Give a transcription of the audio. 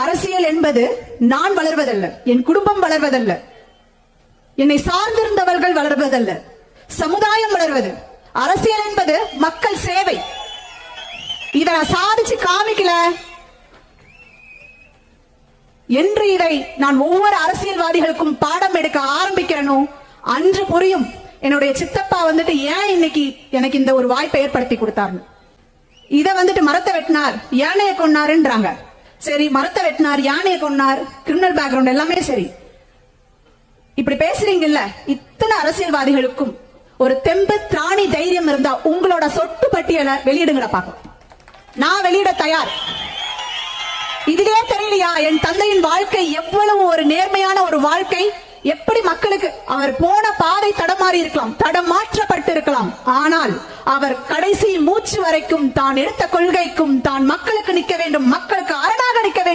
அரசியல் என்பது நான் வளர்வதல்ல, என் குடும்பம் வளர்வதல்ல, என்னை சார்ந்திருந்தவர்கள் வளர்வதல்ல, சமுதாயம் வளர்வது. அரசியல் என்பது மக்கள் சேவை. இதை நான் சாதிச்சு காமிக்கல என்று இதை நான் ஒவ்வொரு அரசியல்வாதிகளுக்கும் பாடம் எடுக்க ஆரம்பிக்கிறேனோ அன்று புரியும் என்னுடைய சித்தப்பா வந்துட்டு ஏன் இன்னைக்கு எனக்கு இந்த ஒரு வாய்ப்பை ஏற்படுத்தி கொடுத்தாரு. இத வந்துட்டு மரத்தை வெட்டினார், யானையை கொன்னாருன்றாங்க. சரி, மரத்தை வெட்டினார், யானையை கொன்னார், கிரிமினல் பேக்ரவுண்ட் எல்லாமே சரி. இப்படி பேசுறீங்கல்ல, இத்தனை அரசியல்வாதிகளுக்கும் ஒரு தெம்பு திராணி தைரியம் இருந்தா உங்களோட சொட்டு பட்டியலை வெளியிடுங்கட பாக்க. நான் வெளியிட தயார். இதுலயே தெரியலையா என் தந்தையின் வாழ்க்கை எவ்வளவு ஒரு நேர்மையான ஒரு வாழ்க்கை, எப்படி மக்களுக்கு அவர் போன பாதை தடமாறி இருக்கலாம், தடமாற்றப்பட்டு இருக்கலாம், ஆனால் அவர் கடைசி மூச்சு வரைக்கும் தான் எடுத்த கொள்கைக்கும் தான் மக்களுக்கு நிற்க வேண்டும், மக்களுக்கு அரணாக நிற்க வேண்டும்.